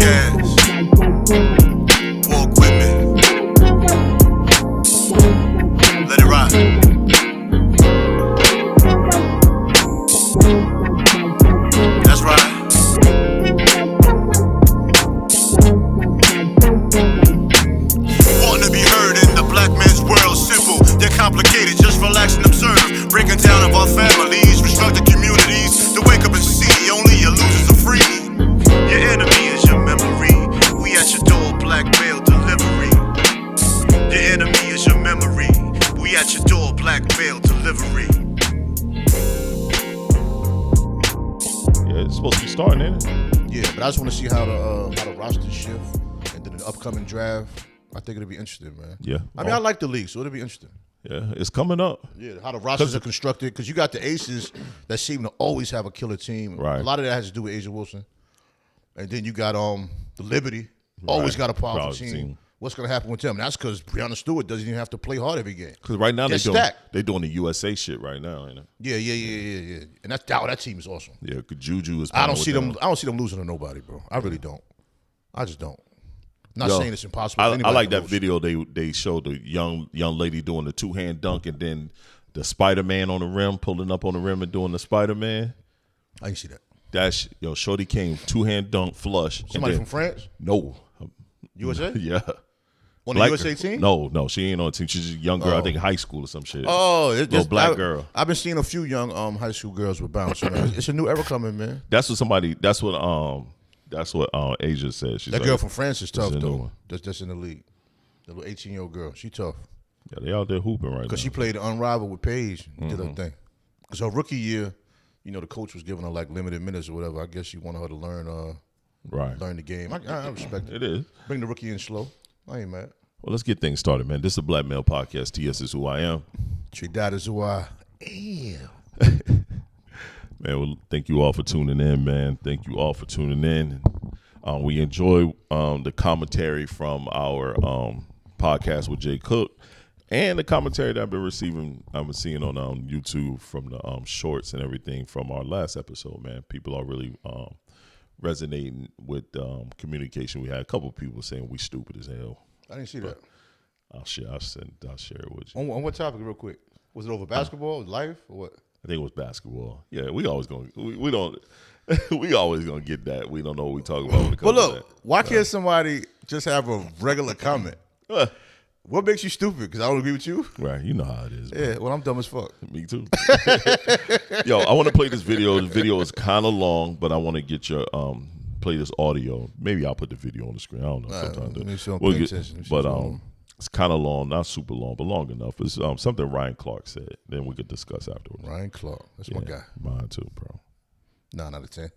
podcast. Walk with me. Let it ride. That's right. Wanting to be heard in the black man's world, simple. They're complicated, just relax and observe. Breaking down of our families, restructured communities. To wake up and see only your losers are free. Your enemy is your memory. We at your door, black mail delivery. Your enemy is your memory. We at your door, black mail delivery. Yeah, it's supposed to be starting, ain't it? Yeah, but I just want to see how the roster shift and then the upcoming draft. I think it'll be interesting, man. Yeah. I mean, I like the league, so it'll be interesting. Yeah, it's coming up. Yeah, how the rosters are constructed, because you got the aces that seem to always have a killer team. Right. A lot of that has to do with Asia Wilson. And then you got the Liberty, always got a powerful team. What's going to happen with them? That's because Breonna Stewart doesn't even have to play hard every game. Because right now they're doing the USA shit right now, ain't it? Yeah. And that team is awesome. Yeah, because Juju is. I don't see them losing to nobody, bro. I really don't. I just don't. I'm not saying it's impossible. I like that video they showed the young lady doing the two-hand dunk and then the Spider-Man on the rim, pulling up on the rim and doing the Spider-Man. I didn't see that. That's Shorty came two-hand dunk flush. Somebody from France? No. USA? Yeah. On the USA team? No, she ain't on the team. She's a young girl, I think high school or some shit. Oh, it's little black girl. I've been seeing a few young high school girls with bounce, man. It's a new era coming, man. That's what Asia said. She's that girl from France is tough, a new though. one. That's in the league. The little 18-year-old girl. She tough. Yeah, they out there hooping right now. Because she played Unrivaled with Paige and did her thing. Because her rookie year, the coach was giving her like limited minutes or whatever. I guess she wanted her to learn the game. I respect it. It is. Bring the rookie in slow. I ain't mad. Well, let's get things started, man. This is a Black Male Podcast. TS is who I am. Tre-Dot is who I am. Man, well, thank you all for tuning in, man. Thank you all for tuning in. We enjoy the commentary from our podcast with Jay Cook and the commentary that I've been seeing on YouTube from the shorts and everything from our last episode, man. People are really resonating with communication. We had a couple of people saying we stupid as hell. I didn't see that. I'll share it with you. On what topic, real quick? Was it over basketball, life, or what? I think it was basketball. Yeah, we always gonna get that. We don't know what we talk about when it comes to that. Why can't somebody just have a regular comment? What makes you stupid? Because I don't agree with you. Right, you know how it is. Yeah, well, I'm dumb as fuck. Me too. Yo, I want to play this video. The video is kind of long, but I want to get your play this audio. Maybe I'll put the video on the screen. I don't know. Sometimes it's kind of long, not super long, but long enough. It's something Ryan Clark said. Then we could discuss afterwards. Ryan Clark, that's my guy. Mine too, bro. 9 out of 10.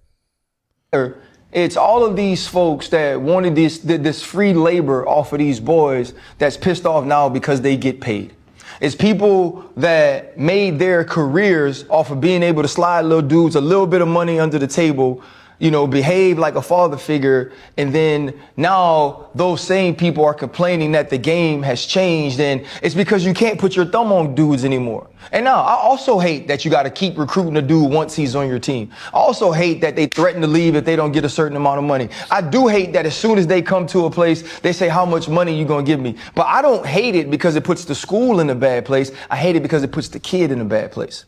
It's all of these folks that wanted this free labor off of these boys that's pissed off now because they get paid. It's people that made their careers off of being able to slide little dudes a little bit of money under the table, behave like a father figure, and then now those same people are complaining that the game has changed, and it's because you can't put your thumb on dudes anymore. And now, I also hate that you got to keep recruiting a dude once he's on your team. I also hate that they threaten to leave if they don't get a certain amount of money. I do hate that as soon as they come to a place, they say, how much money you going to give me? But I don't hate it because it puts the school in a bad place. I hate it because it puts the kid in a bad place.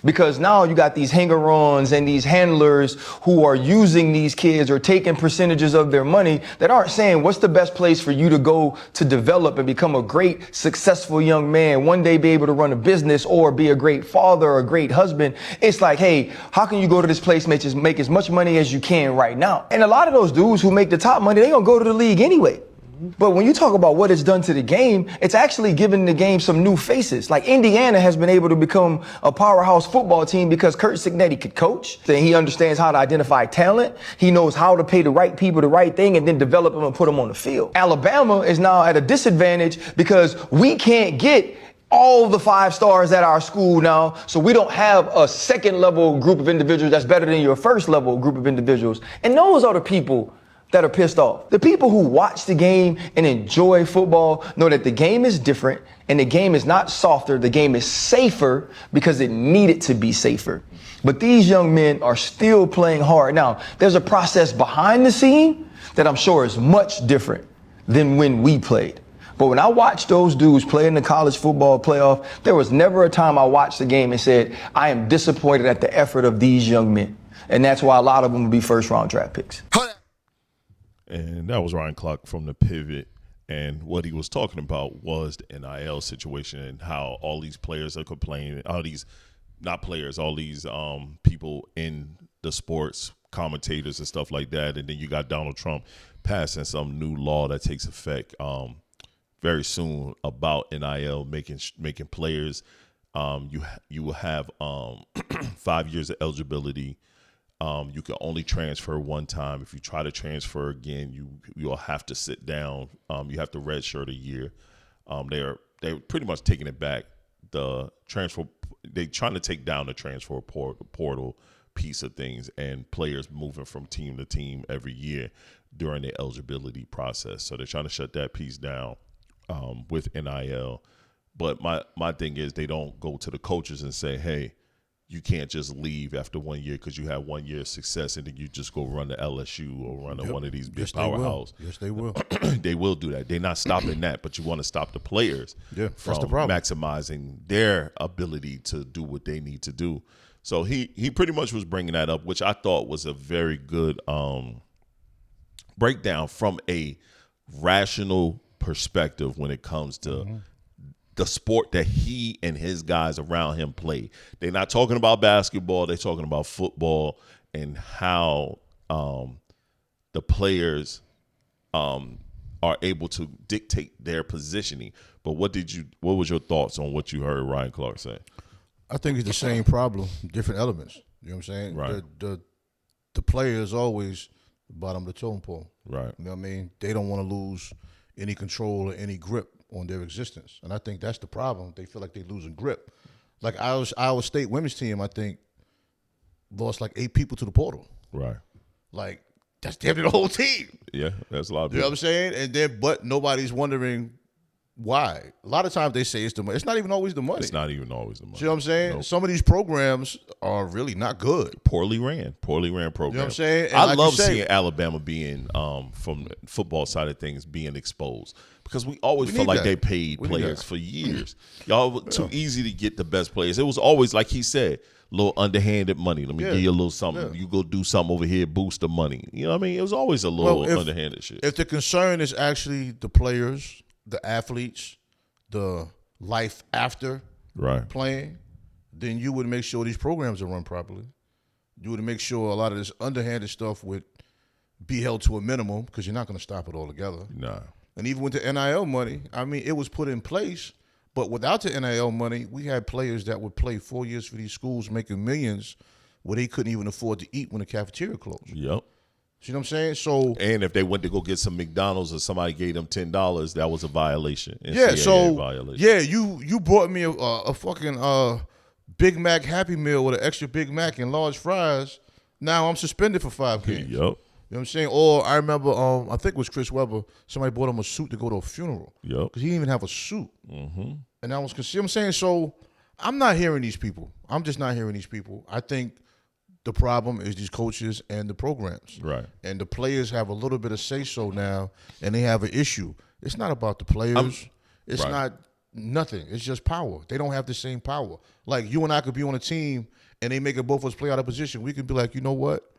Because now you got these hanger-ons and these handlers who are using these kids or taking percentages of their money that aren't saying what's the best place for you to go to develop and become a great, successful young man, one day be able to run a business or be a great father or a great husband. It's like, hey, how can you go to this place, make as much money as you can right now? And a lot of those dudes who make the top money, they gonna go to the league anyway. But when you talk about what it's done to the game, it's actually given the game some new faces. Like Indiana has been able to become a powerhouse football team because Kurt Signetti could coach. He understands how to identify talent. He knows how to pay the right people the right thing and then develop them and put them on the field. Alabama is now at a disadvantage because we can't get all the 5 stars at our school now, so we don't have a second level group of individuals that's better than your first level group of individuals. And those are the people that are pissed off. The people who watch the game and enjoy football know that the game is different and the game is not softer. The game is safer because it needed to be safer. But these young men are still playing hard. Now, there's a process behind the scene that I'm sure is much different than when we played. But when I watched those dudes play in the college football playoff, there was never a time I watched the game and said, I am disappointed at the effort of these young men. And that's why a lot of them will be first-round draft picks. And that was Ryan Clark from The Pivot. And what he was talking about was the NIL situation and how all these players are complaining, all these people in the sports, commentators and stuff like that. And then you got Donald Trump passing some new law that takes effect very soon about NIL, making players. You will have 5 years of eligibility. You can only transfer one time. If you try to transfer again, you'll have to sit down. You have to redshirt a year. They're pretty much taking it back. The transfer, they're trying to take down the transfer portal piece of things, and players moving from team to team every year during the eligibility process. So they're trying to shut that piece down with NIL. But my thing is, they don't go to the coaches and say, hey, you can't just leave after 1 year because you have 1 year of success and then you just go run to LSU or run to one of these big powerhouses. Yes, they will. They will do that. They're not stopping that, but you want to stop the players from maximizing their ability to do what they need to do. So he pretty much was bringing that up, which I thought was a very good breakdown from a rational perspective when it comes to the sport that he and his guys around him play. They're not talking about basketball. They're talking about football and how the players are able to dictate their positioning. But what was your thoughts on what you heard Ryan Clark say? I think it's the same problem, different elements. You know what I'm saying? Right. The player is always the bottom of the totem pole. Right. You know what I mean? They don't want to lose any control or any grip on their existence. And I think that's the problem. They feel like they're losing grip. Like Iowa State women's team, I think, lost like 8 people to the portal. Right. Like, that's damn near the whole team. Yeah, that's a lot of people. You know what I'm saying? And then, but nobody's wondering why. A lot of times they say it's the money. It's not even always the money. It's not even always the money. See what I'm saying? Nope. Some of these programs are really not good. Poorly ran programs. You know what I'm saying? And I love seeing Alabama being, from the football side of things, being exposed. Because we always felt like they paid players for years. Y'all were too easy to get the best players. It was always, like he said, little underhanded money. Let me give you a little something. You go do something over here, boost the money. You know what I mean? It was always a little underhanded shit. If the concern is actually the players, the athletes, the life after playing, then you would make sure these programs are run properly. You would make sure a lot of this underhanded stuff would be held to a minimum because you're not going to stop it altogether. Nah. And even with the NIL money, I mean, it was put in place, but without the NIL money, we had players that would play 4 years for these schools making millions where they couldn't even afford to eat when the cafeteria closed. Yep. See what I'm saying? So, and if they went to go get some McDonald's or somebody gave them $10, that was a violation. Yeah, so violation. Yeah, you brought me a fucking Big Mac Happy Meal with an extra Big Mac and large fries. Now I'm suspended for 5 games. Yep. You know what I'm saying? Or I remember, I think it was Chris Webber, somebody bought him a suit to go to a funeral. Yep. Because he didn't even have a suit. Mm-hmm. And I was, you know what I'm saying? So I'm not hearing these people. I'm just not hearing these people. I think the problem is these coaches and the programs. Right. And the players have a little bit of say-so now, and they have an issue. It's not about the players. It's not nothing. It's just power. They don't have the same power. Like, you and I could be on a team, and they make both of us play out of position. We could be like, you know what?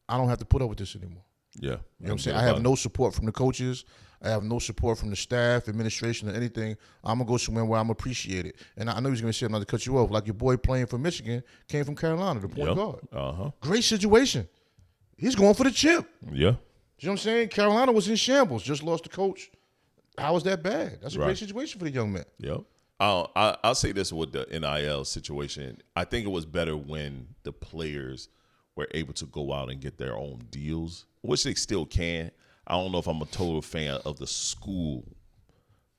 I don't have to put up with this anymore. Yeah. You know what I'm saying? I have no support from the coaches. I have no support from the staff, administration, or anything. I'm going to go somewhere where I'm appreciated. And I know he's going to say, I'm not to cut you off, like your boy playing for Michigan came from Carolina, the point guard. Uh-huh. Great situation. He's going for the chip. Yeah. You know what I'm saying? Carolina was in shambles, just lost the coach. How was that bad? That's a great situation for the young man. Yep. I'll say this with the NIL situation. I think it was better when the players were able to go out and get their own deals, which they still can. I don't know if I'm a total fan of the school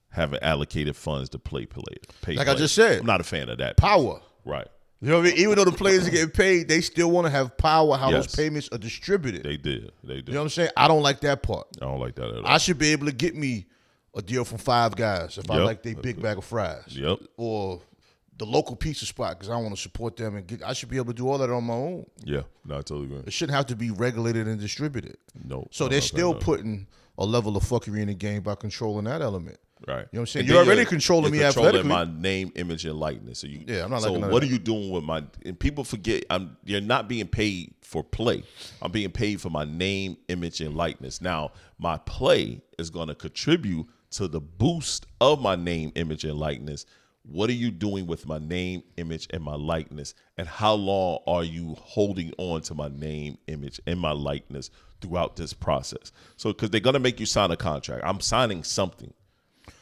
having allocated funds to pay players. I just said. I'm not a fan of that. Power. Right. You know what I mean? Even though the players are getting paid, they still want to have power how those payments are distributed. They did. You know what I'm saying? I don't like that part. I don't like that at all. I should be able to get me a deal from 5 guys if I like their big bag of fries. Yep. Or the local pizza spot because I want to support them and I should be able to do all that on my own. Yeah, no, I totally agree. It shouldn't have to be regulated and distributed. No. So they're still putting a level of fuckery in the game by controlling that element. Right. You know what I'm saying? You're already controlling me athletically. My name, image, and likeness. So I'm not. So what are you doing with my? And people forget. You're not being paid for play. I'm being paid for my name, image, and likeness. Now, my play is going to contribute to the boost of my name, image, and likeness. What are you doing with my name, image, and my likeness? And how long are you holding on to my name, image, and my likeness throughout this process? So, because they're going to make you sign a contract. I'm signing something.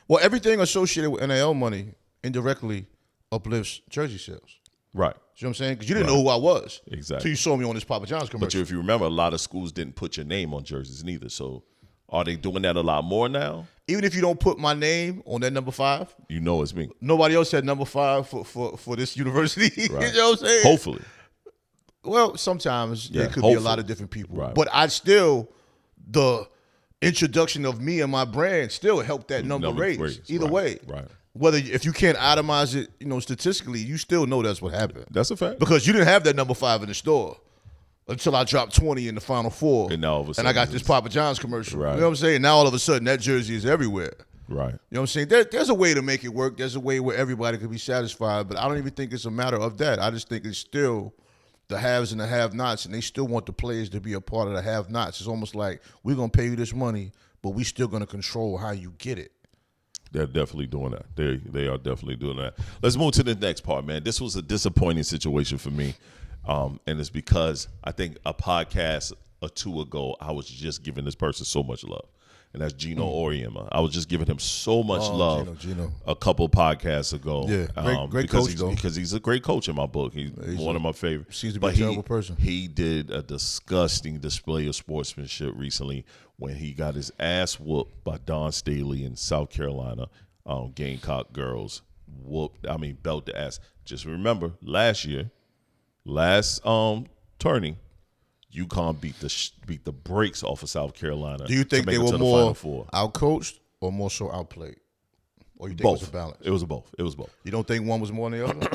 Well, everything associated with NIL money indirectly uplifts jersey sales. Right. You know what I'm saying? Because you didn't know who I was. Exactly. Until you saw me on this Papa John's commercial. But if you remember, a lot of schools didn't put your name on jerseys neither. So are they doing that a lot more now? Even if you don't put my name on that number 5. You know it's me. Nobody else had number 5 for this university. Right. You know what I'm saying? Hopefully. Well, sometimes there could be a lot of different people. Right. But the introduction of me and my brand still helped that number raise. Either way. Right. Whether if you can't itemize it, statistically, you still know that's what happened. That's a fact. Because you didn't have that number 5 in the store until I dropped 20 in the Final Four. And now all of a sudden I got this Papa John's commercial. Right. You know what I'm saying? Now all of a sudden that jersey is everywhere. Right. You know what I'm saying? There's a way to make it work. There's a way where everybody could be satisfied. But I don't even think it's a matter of that. I just think it's still the haves and the have-nots, and they still want the players to be a part of the have-nots. It's almost like we're going to pay you this money, but we still going to control how you get it. They're definitely doing that. They are definitely doing that. Let's move to the next part, man. This was a disappointing situation for me, and it's because I think a podcast or two ago, I was just giving this person so much love, and that's Gino Auriemma. I was just giving him so much love Gino. a couple podcasts ago. Yeah, great coach, though. Because he's a great coach in my book. He's one of my favorites. Seems to be a terrible person. He did a disgusting display of sportsmanship recently when he got his ass whooped by Don Staley in South Carolina. Gamecock girls belt the ass. Just remember, last tourney, UConn beat the brakes off of South Carolina. Do you think they were more outcoached or more so outplayed? Or you think both. It was a balance? It was both. You don't think one was more than the other?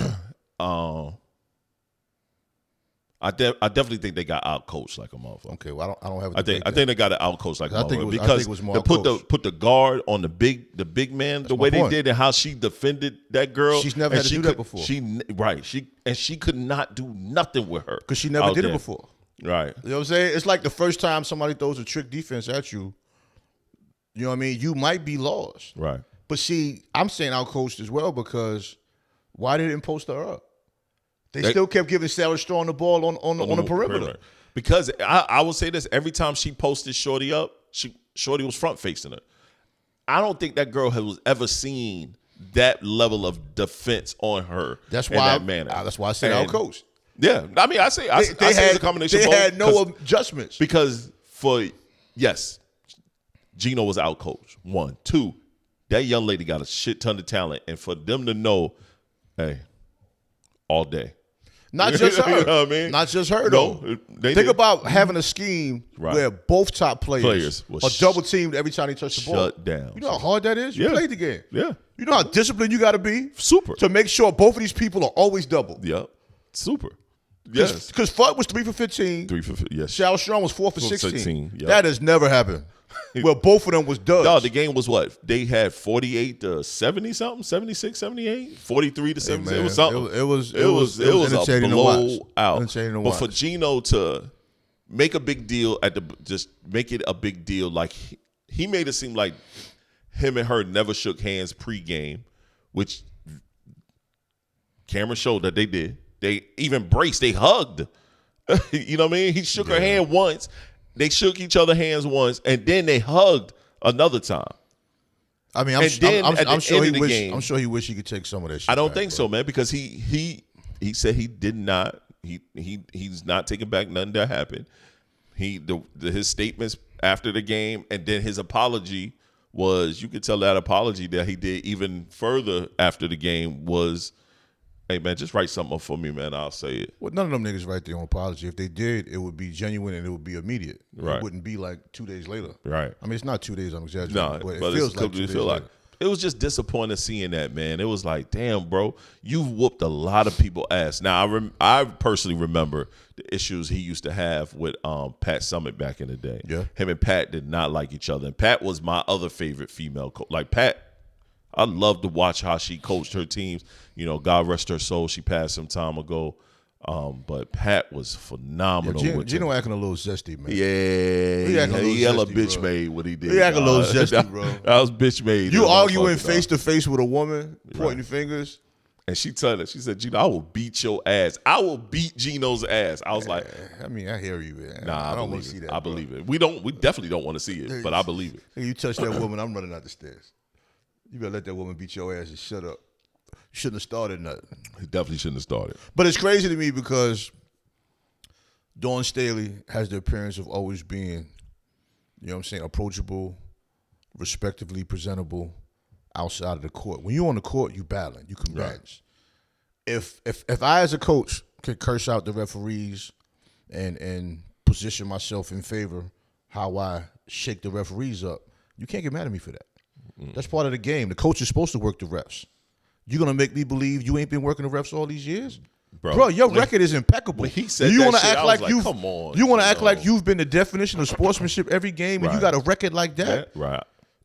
I definitely think they got outcoached like a motherfucker. Okay, well I don't have. I think they got it outcoached like a motherfucker I think it was more they put the guard on the big man. The way they did and how she defended that girl. She's never had to do that before. She could not do nothing with her because she never did it before. Right. You know what I'm saying? It's like the first time somebody throws a trick defense at you. You know what I mean? You might be lost. Right. But see, I'm saying outcoached as well because why they didn't post her up? They still kept giving Sarah Strong the ball on the perimeter. Because I will say this, every time she posted Shorty up, Shorty was front facing her. I don't think that girl was ever seen that level of defense on her. That's why I said outcoached. Yeah, I mean, I say it's a combination. They had no adjustments because Gino was outcoached. 1, 2, that young lady got a shit ton of talent, and for them to know, hey, all day. Not just her. You know what I mean? Not just her, though. Think about having a scheme where both top players are double teamed every time they touch the ball. Shut down. You know how hard that is? You played the game. Yeah. You know how disciplined you got to be? Super. To make sure both of these people are always double. Yep. Super. Yes. Because Fudd was 3 for 15. 3 for 15, yes. Shao Strong was 4 for 16. Yep. That has never happened. Well, both of them was duds. No, the game was what? They had 48 to 70 something, 76, 78, 43 to 70. It was something. It was a blowout. But for Gino to make a big deal just make it a big deal, like he made it seem like him and her never shook hands pregame, which camera showed that they did. They even embraced. They hugged. You know what I mean? He shook her hand once. They shook each other hands once, and then they hugged another time. I mean, I'm sure he wished he could take some of that shit. I don't think so, man, because he said he did not. He's not taking back nothing that happened. His statements after the game, and then his apology was, you could tell that apology that he did even further after the game was, hey, man, just write something up for me, man. I'll say it. Well, none of them niggas write their own apology. If they did, it would be genuine and it would be immediate. Right. It wouldn't be like 2 days later. Right. I mean, it's not 2 days, I'm exaggerating. No, but it feels like 2 days later. it was just disappointing seeing that, man. It was like, damn, bro, you've whooped a lot of people ass. Now, I personally remember the issues he used to have with Pat Summitt back in the day. Yeah. Him and Pat did not like each other. And Pat was my other favorite female coach. Like, Pat, I loved to watch how she coached her teams. You know, God rest her soul. She passed some time ago. But Pat was phenomenal. Yeah, Gino acting a little zesty, man. Yeah, he hella bitch made what he did. He acting a little zesty, bro. That was bitch made. You arguing face to face with a woman, pointing fingers. And she told her, she said, Gino, I will beat your ass. I will beat Gino's ass. I was like, I mean, I hear you, man. Nah, I don't want to see that. I believe it. We definitely don't want to see it, but I believe it. You touch that woman, I'm running out the stairs. You better let that woman beat your ass and shut up. You shouldn't have started nothing. He definitely shouldn't have started. But it's crazy to me because Dawn Staley has the appearance of always being, you know what I'm saying, approachable, respectively presentable outside of the court. When you're on the court, you battling, you combatants. Right. If I as a coach could curse out the referees and position myself in favor how I shake the referees up, you can't get mad at me for that. That's part of the game. The coach is supposed to work the refs. You gonna make me believe you ain't been working the refs all these years? Bro, your record is impeccable. He said you want to act like you come on. You want to act like you've been the definition of sportsmanship every game, and you got a record like that. Right.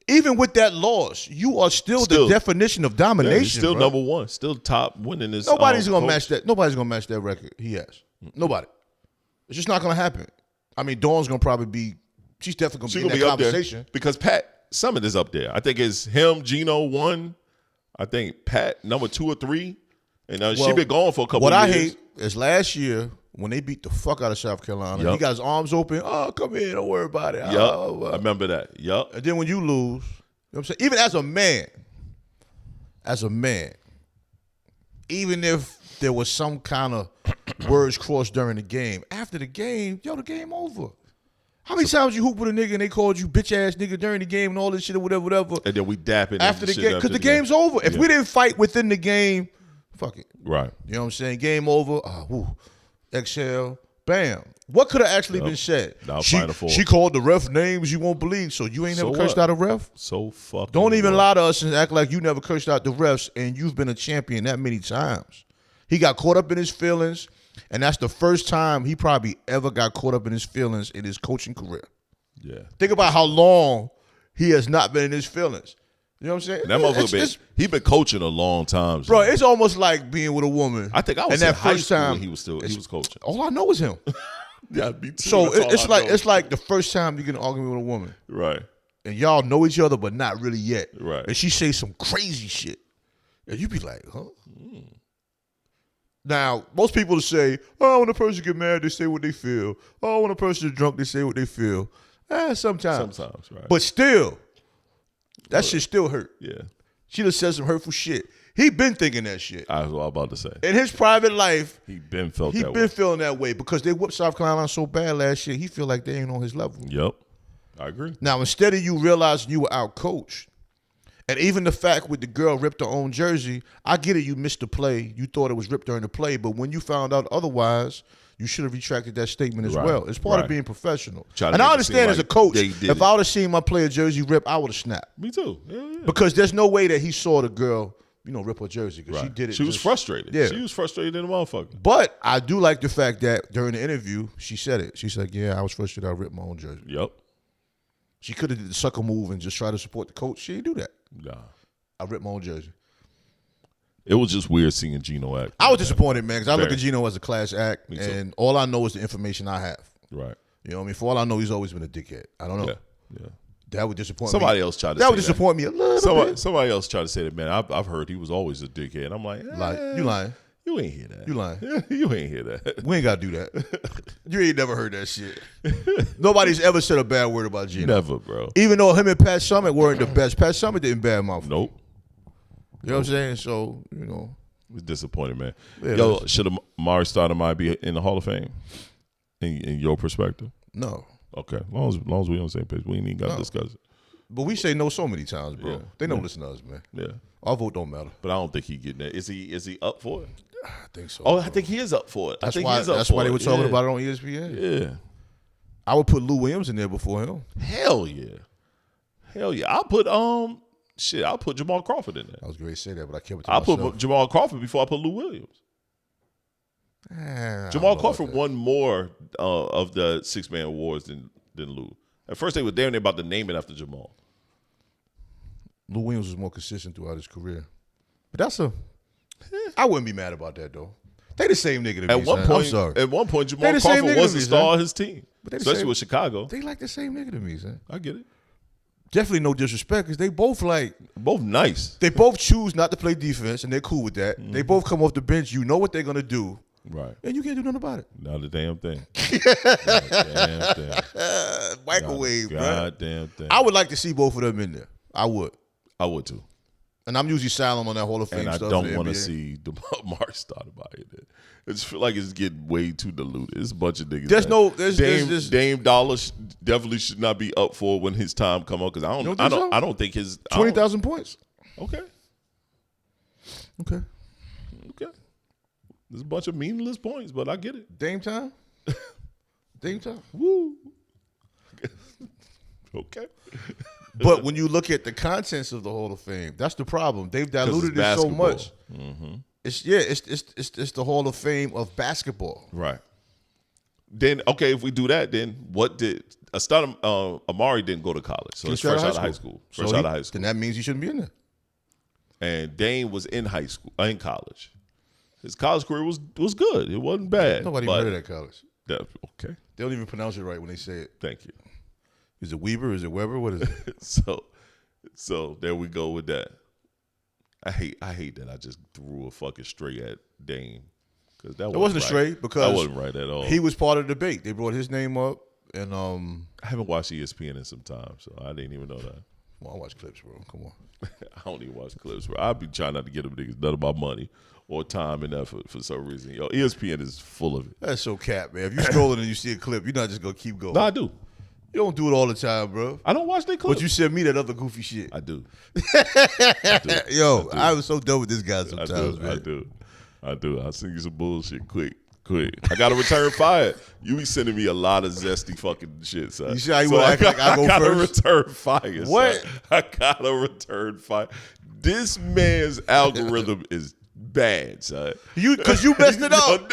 Even with that loss, you are still the definition of domination. He's still number one, still top winning this. Nobody's gonna match that. Nobody's gonna match that record he has. Nobody. It's just not gonna happen. I mean, Dawn's gonna probably be. She's definitely gonna be in that conversation because Pat Summitt is up there. I think it's him, Gino 1. I think Pat number 2 or 3. And she been gone for a couple of years. What I hate is last year when they beat the fuck out of South Carolina. He got his arms open. Oh, come here, don't worry about it. I remember that. Yup. And then when you lose, you know what I'm saying? Even as a man, even if there was some kind of words crossed during the game, after the game, the game over. How many times you hoop with a nigga and they called you bitch ass nigga during the game and all this shit or whatever? And then we dapping after the game because the game's over. If we didn't fight within the game, fuck it. Right. You know what I'm saying? Game over. Exhale. Bam. What could have actually been said? She called the ref names you won't believe, so you ain't never cursed out a ref? So fucking. Don't even lie to us and act like you never cursed out the refs and you've been a champion that many times. He got caught up in his feelings. And that's the first time he probably ever got caught up in his feelings in his coaching career. Yeah. Think about how long he has not been in his feelings. You know what I'm saying? That motherfucker he been coaching a long time. Bro, it's almost like being with a woman. I think I was in high school when he was coaching. All I know is him. Yeah, me too. So it's like the first time you get an argument with a woman. Right. And y'all know each other, but not really yet. Right. And she say some crazy shit. And you be like, huh? Now, most people say, oh, when a person get mad, they say what they feel. Oh, when a person is drunk, they say what they feel. Sometimes. Sometimes, right. But still, that shit still hurt. Yeah. She done said some hurtful shit. He been thinking that shit. I was about to say. In his private life, he been feeling that way because they whooped South Carolina so bad last year, he feel like they ain't on his level. Yep. I agree. Now, instead of you realizing you were out-coached, and even the fact with the girl ripped her own jersey, I get it, you missed the play. You thought it was ripped during the play, but when you found out otherwise, you should have retracted that statement as well. It's part of being professional. And I understand as a coach, if I would have seen my player jersey rip, I would have snapped. Me too. Yeah. Because there's no way that he saw the girl, rip her jersey because she did it. She was frustrated. Yeah. She was frustrated in the motherfucker. But I do like the fact that during the interview, she said it. She said, yeah, I was frustrated. I ripped my own jersey. Yep. She could have did the sucker move and just try to support the coach. She didn't do that. Nah. I ripped my own jersey. It was just weird seeing Gino act. I was disappointed, man, because I look at Gino as a class act, and all I know is the information I have. Right. You know what I mean? For all I know, he's always been a dickhead. I don't know. Yeah. That would disappoint somebody me. Else tried to that say would disappoint me a little bit. Somebody else tried to say that, man. I've heard he was always a dickhead. I'm like, you lying. You ain't hear that. You lying. You ain't hear that. We ain't got to do that. You ain't never heard that shit. Nobody's ever said a bad word about Gino. Never, bro. Even though him and Pat Summitt weren't the best. Pat Summitt didn't badmouth him. Nope. You know what I'm saying? So, It's disappointing, man. Yeah, Yo, should Amare Stoudamire be in the Hall of Fame? In your perspective? No. Okay. As long as we on the same page, we ain't even got to discuss it. But we say no so many times, bro. Yeah. They don't listen to us, man. Yeah. Our vote don't matter. But I don't think he getting that. Is he up for it? I think so. Oh, bro. I think he is up for it. That's why they were talking about it on ESPN. Yeah. I would put Lou Williams in there before him. Hell yeah. I'll put Shit, I'll put Jamal Crawford in there. I was going to say that, but I kept it to I'll myself. put Jamal Crawford before I put Lou Williams. Jamal Crawford won more of the 6-man awards than Lou. At first, they were damn near about to name it after Jamal. Lou Williams was more consistent throughout his career. But I wouldn't be mad about that, though. They the same nigga to me, I'm sorry. At one point, Jamal Crawford was the star of his team, especially with Chicago. They like the same nigga to me, son. I get it. Definitely no disrespect, because they both nice. They both choose not to play defense, and they're cool with that. They both come off the bench. You know what they're going to do. Right. And you can't do nothing about it. Not a damn thing. Not a damn thing. Microwave, bro. Goddamn thing. I would like to see both of them in there. I would. I would too. And I'm usually silent on that Hall of Fame and stuff. And I don't want to see Amare Stoudamire in there. It's feel like it's getting way too diluted. It's a bunch of niggas. There's Dame Dollar definitely should not be up for when his time come up, because I don't think his 20,000 points. Okay. There's a bunch of meaningless points, but I get it. Dame time. Dame time. Woo. Okay. But when you look at the contents of the Hall of Fame, that's the problem. They've diluted it so much. Mm-hmm. It's the Hall of Fame of basketball. Right. Then if we do that, then what did Amare didn't go to college, so he's fresh out of high school. Then that means he shouldn't be in there. And Dame was in college. His college career was good. It wasn't bad. Nobody heard of that college. Okay. They don't even pronounce it right when they say it. Thank you. Is it Weber? Is it Weber? What is it? So there we go with that. I hate that I just threw a fucking stray at Dame, because that wasn't a stray, because that wasn't right at all. He was part of the debate. They brought his name up, and I haven't watched ESPN in some time, so I didn't even know that. Well, I watch clips, bro. Come on. I don't even watch clips, bro. I be trying not to get them niggas none of my money or time and effort for some reason. Yo, ESPN is full of it. That's so cap, man. If you scrolling and you see a clip, you're not just gonna keep going. No, I do. You don't do it all the time, bro. I don't watch their clips. But you send me that other goofy shit. I do. Yo, I was so done with this guy sometimes, man. I do. I'll send you some bullshit quick. I got to return fire. You be sending me a lot of zesty fucking shit, son. You see how you want to act like I go gotta first? Return fire, what? Son. I got to return fire. This man's algorithm is bad, son. Because you messed it up.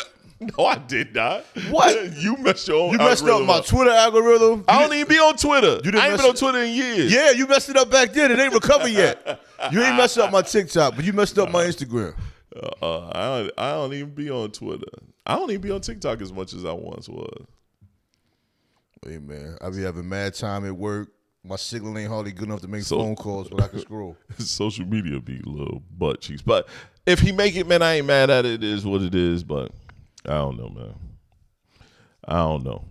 No, I did not. What? You messed your own You messed up my Twitter algorithm. I don't even be on Twitter. I ain't been on Twitter in years. Yeah, you messed it up back then. It ain't recovered yet. You ain't messed up my TikTok, but you messed up my Instagram. I don't even be on Twitter. I don't even be on TikTok as much as I once was. Hey, man, I be having mad time at work. My signal ain't hardly good enough to make phone calls, but I can scroll. Social media be a little butt cheeks. But if he make it, man, I ain't mad at it. It is what it is, but I don't know, man. I don't know.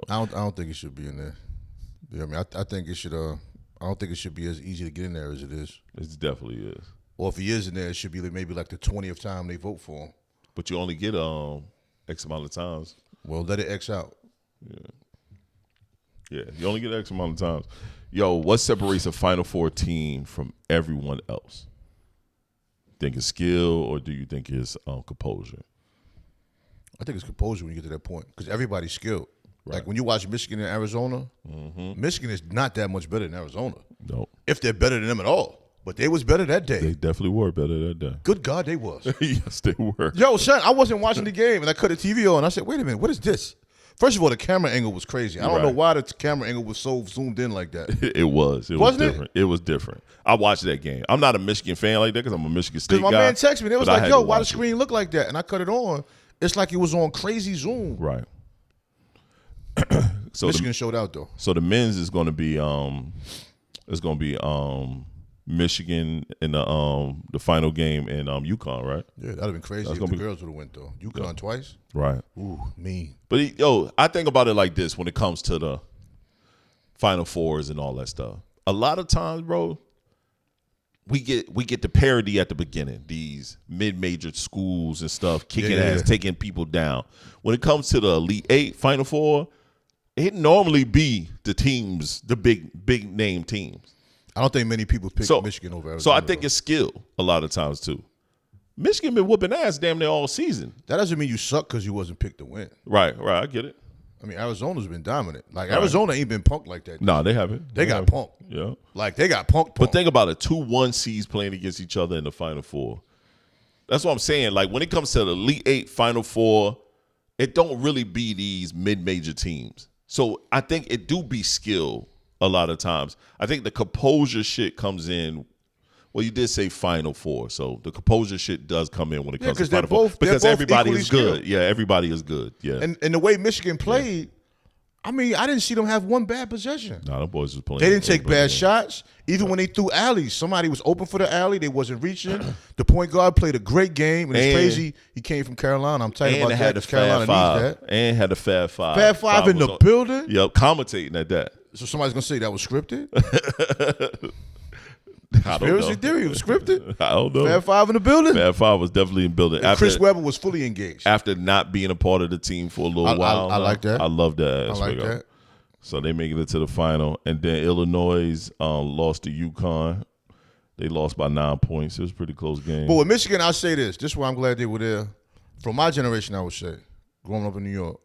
I don't think it should be in there. Yeah, I mean, I think it should. I don't think it should be as easy to get in there as it is. It definitely is. Or if he is in there, it should be maybe like the 20th time they vote for him. But you only get X amount of times. Well, let it X out. Yeah, you only get X amount of times. Yo, what separates a Final Four team from everyone else? Think it's skill, or do you think it's composure? I think it's composure when you get to that point, because everybody's skilled. Right. Like when you watch Michigan and Arizona, Michigan is not that much better than Arizona. No. If they're better than them at all. But they was better that day. They definitely were better that day. Good God, they was. Yes, they were. Yo, son, I wasn't watching the game, and I cut the TV on. I said, wait a minute, what is this? First of all, the camera angle was crazy. I don't know why the camera angle was so zoomed in like that. It was. It was different. It was different. I watched that game. I'm not a Michigan fan like that because I'm a Michigan State guy. Because my man texted me. They was like, yo, why the screen look like that? And I cut it on. It's like it was on crazy zoom. Right. So Michigan showed out, though. So the men's is going to be Michigan in the final game in UConn, right? Yeah, that'd have been crazy if the girls would have went, though. UConn twice? Right. Ooh, mean. But, I think about it like this when it comes to the Final Fours and all that stuff. A lot of times, bro, we get the parody at the beginning, these mid-major schools and stuff, kicking ass, taking people down. When it comes to the Elite Eight, Final Four, it normally be the teams, the big name teams. I don't think many people pick Michigan over Arizona. So I think it's skill a lot of times too. Michigan been whooping ass damn near all season. That doesn't mean you suck because you wasn't picked to win. Right. I get it. I mean, Arizona's been dominant. Like, Arizona ain't been punked like that. No, they haven't. They got punked. Yeah. Like, they got punked. But think about it. 2-1 seeds playing against each other in the Final Four. That's what I'm saying. Like, when it comes to the Elite Eight, Final Four, it don't really be these mid-major teams. So I think it do be skill a lot of times. I think the composure shit comes in. Well, you did say Final Four, so the composure shit does come in when it comes to Final Four. Because everybody is good. Yeah, everybody is good. Yeah. And the way Michigan played, I mean, I didn't see them have one bad possession. No, them boys was playing. They didn't take bad shots. Even when they threw alleys, somebody was open for the alley. They wasn't reaching. The point guard played a great game. And it's crazy. He came from Carolina. I'm tight about that because Carolina needs that. And had a Fab Five. Fab Five in the building? Yep, commentating at that. So somebody's going to say that was scripted? I don't know. Conspiracy theory was scripted? I don't know. Fab Five in the building? Fab Five was definitely in the building. And Chris Webber was fully engaged. After not being a part of the team for a little while. I like that. I love that. I like that. So they make it to the final. And then Illinois lost to UConn. They lost by 9 points. It was a pretty close game. But with Michigan, I'll say this. This is why I'm glad they were there. From my generation, I would say, growing up in New York,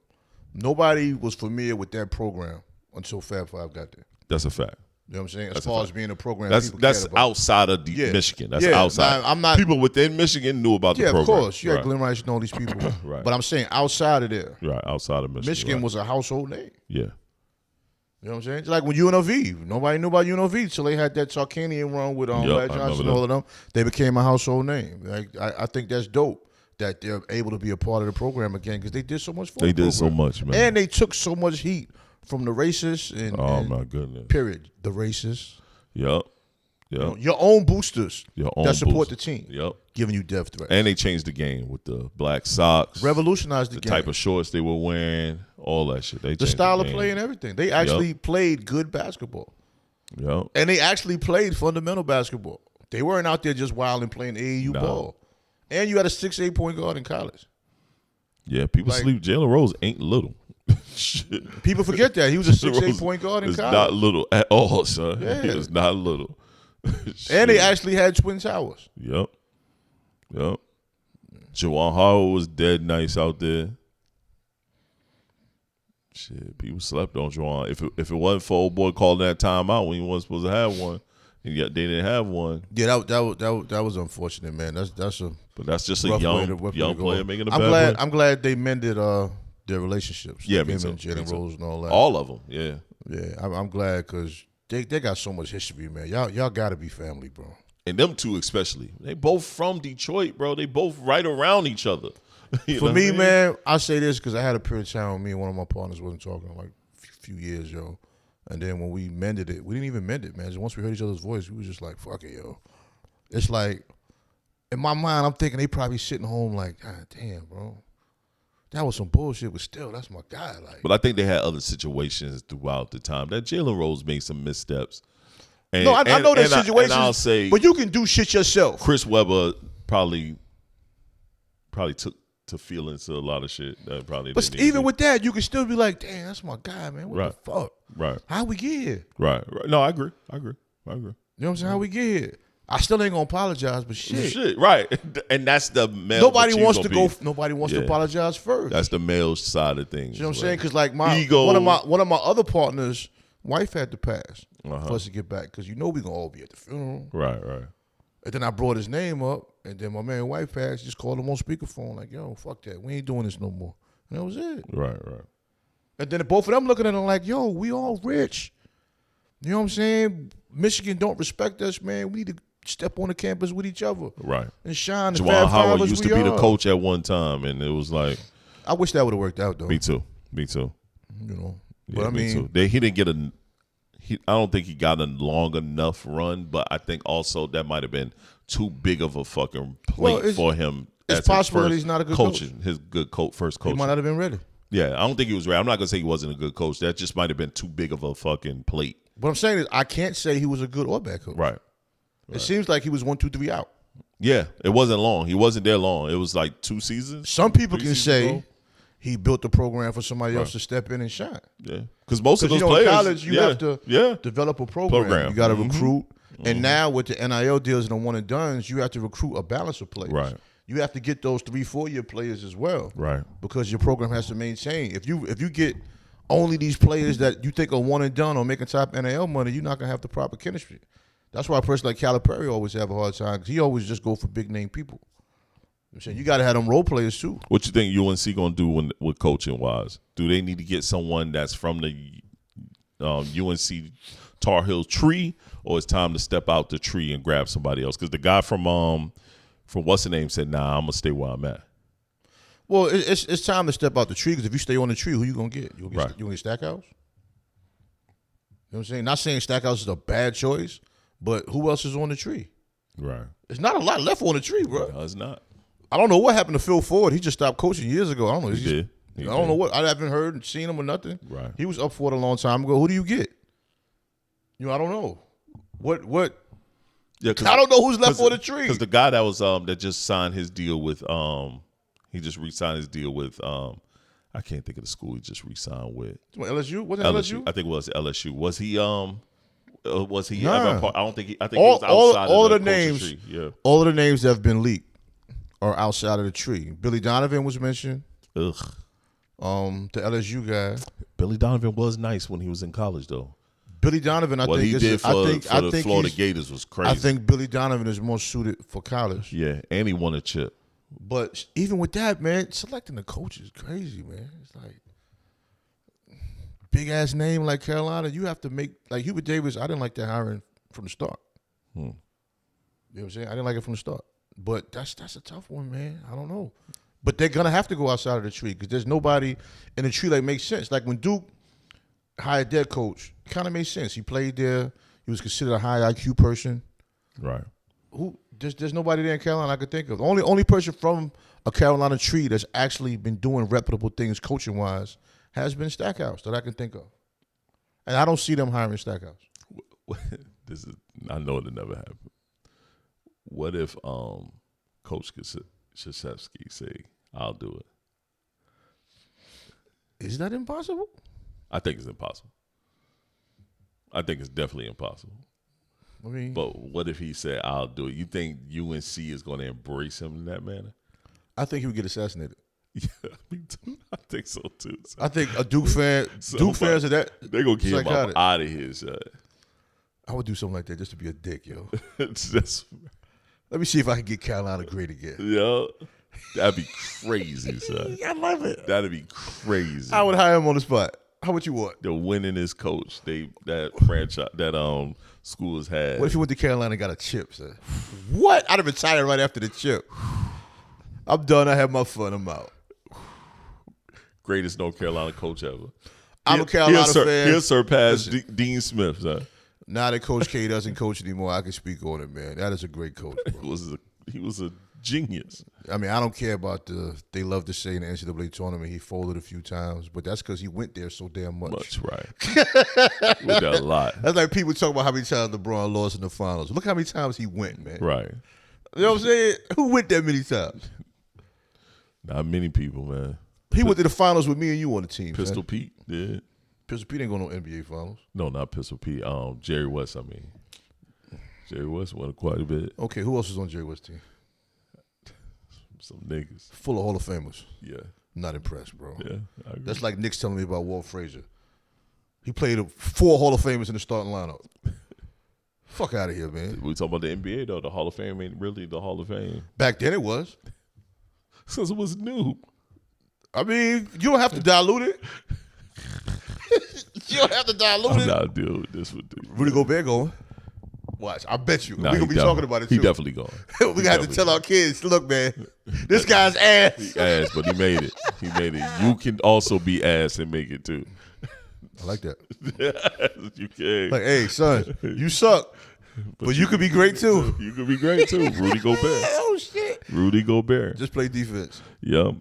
nobody was familiar with that program until Fab Five got there. That's a fact. You know what I'm saying? As far as being a program, that's outside of Michigan. That's outside. I'm not. People within Michigan knew about the program. Yeah, of course. You had Glenn Rice and all these people. Right. But I'm saying outside of there. Right, outside of Michigan. Michigan was a household name. Yeah. You know what I'm saying? It's like when UNLV. Nobody knew about UNLV until they had that Tarkanian run with Larry Johnson and all of them. They became a household name. Like, I think that's dope that they're able to be a part of the program again because they did so much for They did so much, man. And they took so much heat from the racists. My goodness. Period. The racists. Yep. You know, your own boosters that support the team. Yep. Giving you death threats. And they changed the game with the black socks. Revolutionized the game. The type of shorts they were wearing, all that shit. They the style of play and everything. They actually played good basketball. Yep. And they actually played fundamental basketball. They weren't out there just wild and playing AAU ball. And you had a 6'8" point guard in college. Yeah, people sleep. Jalen Rose ain't little. Shit. People forget that. He was a 6'8" point guard in college. Not little at all, son. Yeah. He is not little. And they actually had Twin Towers. Yep. Juwan Howard was dead nice out there. Shit, people slept on Juwan. If it wasn't for old boy calling that timeout when he wasn't supposed to have one, and yet they didn't have one. Yeah, that was unfortunate, man. But that's just a young player making a bad play. I'm glad they mended their relationships. Yeah, me too. And Jalen Rose and all that. All of them. Yeah. Yeah, I'm glad because they got so much history, man. Y'all got to be family, bro. And them two especially. They both from Detroit, bro. They both right around each other. For me, man, I say this because I had a period of time with me and one of my partners wasn't talking like a few years, yo. And then when we mended it, we didn't even mend it, man. Just once we heard each other's voice, we was just like, fuck it, yo. It's like, in my mind, I'm thinking they probably sitting home like, God damn, bro. That was some bullshit, but still, that's my guy. Like, but I think they had other situations throughout the time. That Jalen Rose made some missteps. I know there's situations, I'll say, but you can do shit yourself. Chris Webber probably took to feelings to a lot of shit that probably. But even with that, you can still be like, damn, that's my guy, man. What the fuck? Right. How we get here? Right. No, I agree. You know what I'm saying? How we get here? I still ain't gonna apologize, but shit. Right. And that's the male. Nobody wants to apologize first. That's the male side of things. You know what I'm saying? Because like one of my other partners' wife had to pass for us to get back because we gonna all be at the funeral. Right. And then I brought his name up, and then my man's wife passed. Just called him on speakerphone, like, "Yo, fuck that. We ain't doing this no more." And that was it. Right. And then both of them looking at him like, "Yo, we all rich." You know what I'm saying? Michigan don't respect us, man. We need to step on the campus with each other. Right. And shine. Juwan Howard used to be the coach at one time, and it was like. I wish that would have worked out, though. Me too. You know. Yeah, but I mean. He didn't get I don't think he got a long enough run, but I think also that might have been too big of a fucking plate for him. It's possible that he's not a good coach. His first coach. He might not have been ready. Yeah, I don't think he was ready. I'm not going to say he wasn't a good coach. That just might have been too big of a fucking plate. What I'm saying is I can't say he was a good or bad coach. Right. It seems like he was 1, 2, 3 out. Yeah, it wasn't long. He wasn't there long. It was like 2 seasons. Some people can say he built the program for somebody else to step in and shine. Yeah, because most of those players, in college, you have to develop a program. You got to recruit. And now with the NIL deals and the one and dones, you have to recruit a balance of players. Right. You have to get those 3-4 year players as well. Right. Because your program has to maintain. If you get only these players that you think are one and done or making top NAL money, you're not gonna have the proper chemistry. That's why a person like Calipari always have a hard time because he always just go for big name people. I'm saying you got to have them role players too. What you think UNC gonna do with coaching wise? Do they need to get someone that's from the UNC Tar Heel tree, or it's time to step out the tree and grab somebody else? Because the guy from what's the name said, "Nah, I'm gonna stay where I'm at." Well, it's time to step out the tree because if you stay on the tree, who you gonna get? You gonna get Stackhouse? You know what I'm saying? Not saying Stackhouse is a bad choice, but who else is on the tree? Right. There's not a lot left on the tree, bro. No, it's not. I don't know what happened to Phil Ford. He just stopped coaching years ago. I don't know. He did. I don't know what. I haven't heard and seen him or nothing. Right. He was up for it a long time ago. Who do you get? I don't know. What? Yeah, I don't know who's left on the tree. Because the guy that was that just signed his deal with he just re-signed his deal with I can't think of the school he just re-signed with. LSU? Wasn't it LSU? I think it was LSU. Was he Nah. ever? I don't think he. I think he was outside all of the the names. tree. Yeah. All of the names that have been leaked are outside of the tree. Billy Donovan was mentioned. Ugh. The LSU guy. Billy Donovan was nice when he was in college, though. Billy Donovan, I what think he did for the Florida he's- Gators was crazy. I think Billy Donovan is more suited for college. Yeah, and he won a chip. But even with that, man, selecting the coach is crazy, man. It's like big ass name like Carolina. You have to make like Hubert Davis. I didn't like that hiring from the start. You know what I'm saying? I didn't like it from the start. But that's a tough one, man. I don't know. But they're gonna have to go outside of the tree because there's nobody in the tree that makes sense. Like when Duke hired their coach, it kind of made sense. He played there. He was considered a high IQ person. Right. There's nobody there in Carolina I could think of. The only person from a Carolina tree that's actually been doing reputable things coaching wise has been Stackhouse that I can think of. And I don't see them hiring Stackhouse. I know it'll never happen. What if Coach Krzyzewski say, "I'll do it"? Is that impossible? I think it's impossible. I think it's definitely impossible. I mean, but what if he said, "I'll do it"? You think UNC is going to embrace him in that manner? I think he would get assassinated. Yeah, I think so too. So. I think a Duke fan, Duke fans are that they're gonna get him out of here. I would do something like that just to be a dick, yo. Let me see if I can get Carolina great again. Yo, that'd be crazy, son. I love it. That'd be crazy. I would hire him on the spot. How would you want? The winningest coach that franchise that school has had. What if he went to Carolina and got a chip, sir? What? I'd have retired right after the chip. I'm done. I have my fun. I'm out. Greatest North Carolina coach ever. I'm a Carolina fan. He'll surpass Dean Smith, son. Now that Coach K doesn't coach anymore, I can speak on it, man. That is a great coach, bro. He was a genius. I mean, I don't care about they love to say in the NCAA tournament he folded a few times, but that's because he went there so damn much. Right. Went there a lot. That's like people talk about how many times LeBron lost in the finals. Look how many times he went, man. Right. You know what I'm saying? Who went that many times? Not many people, man. He went to the finals with me and you on the team. Pistol Pete did. Pistol Pete ain't going to NBA finals. No, not Pistol Pete. Jerry West, I mean. Jerry West won quite a bit. Okay, who else was on Jerry West's team? Some niggas. Full of Hall of Famers. Yeah. Not impressed, bro. Yeah, I agree. That's like Nick's telling me about Walt Frazier. He played 4 Hall of Famers in the starting lineup. Fuck out of here, man. We talking about the NBA, though. The Hall of Fame ain't really the Hall of Fame. Back then it was. Since it was new. I mean, you don't have to dilute it. You don't have to dilute it. I'm not dealing with this with Rudy Gobert going. Watch, I bet you. Nah, we're going to be talking about it, too. He definitely going. We're going to have to tell our kids, look, man, this guy's ass. He ass, but he made it. He made it. You can also be ass and make it, too. I like that. You can. Like, hey, son, you suck, but you could be great, too. You could be great, too. Rudy Gobert. Oh, shit. Rudy Gobert. Just play defense. Yep.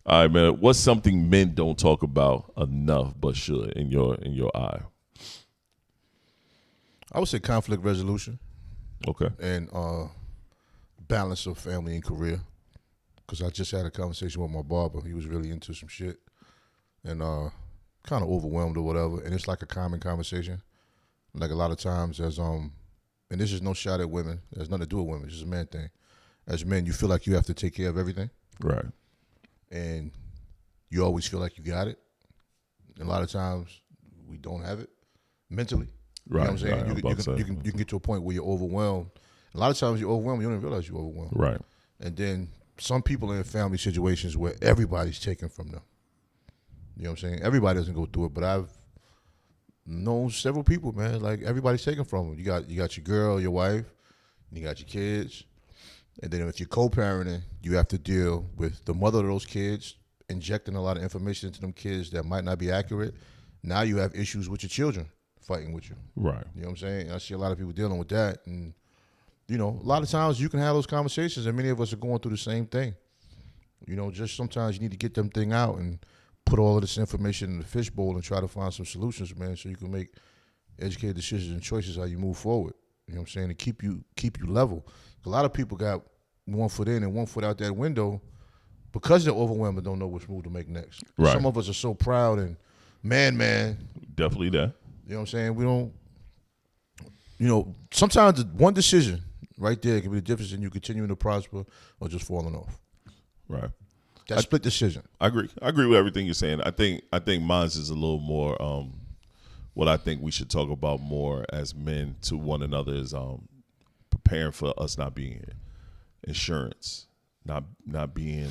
All right, man. What's something men don't talk about enough but should in your eye? I would say conflict resolution. Okay. And balance of family and career. Because I just had a conversation with my barber. He was really into some shit. And kind of overwhelmed or whatever. And it's like a common conversation. Like a lot of times as and this is no shot at women. It has nothing to do with women. It's just a man thing. As men, you feel like you have to take care of everything. Right. And you always feel like you got it. And a lot of times we don't have it mentally. Right. You know what I'm saying? Right, you can get to a point where you're overwhelmed. A lot of times you're overwhelmed, you don't even realize you're overwhelmed. Right. And then some people are in family situations where everybody's taken from them. You know what I'm saying? Everybody doesn't go through it, but I've known several people, man. Like everybody's taken from them. You got your girl, your wife, you got your kids, and then if you're co-parenting, you have to deal with the mother of those kids injecting a lot of information into them kids that might not be accurate. Now you have issues with your children fighting with you. Right. You know what I'm saying? I see a lot of people dealing with that, and you know, a lot of times you can have those conversations, and many of us are going through the same thing. You know, just sometimes you need to get them thing out and put all of this information in the fishbowl and try to find some solutions, man, so you can make educated decisions and choices how you move forward. You know what I'm saying? To keep you level. A lot of people got one foot in and one foot out that window because they're overwhelmed and don't know which move to make next. Right. Some of us are so proud and man. Definitely that. You know what I'm saying? We don't, you know, sometimes one decision right there can be the difference in you continuing to prosper or just falling off. Right. That split decision. I agree. I agree with everything you're saying. I think mine's is a little more what I think we should talk about more as men to one another is preparing for us not being here. Insurance, not being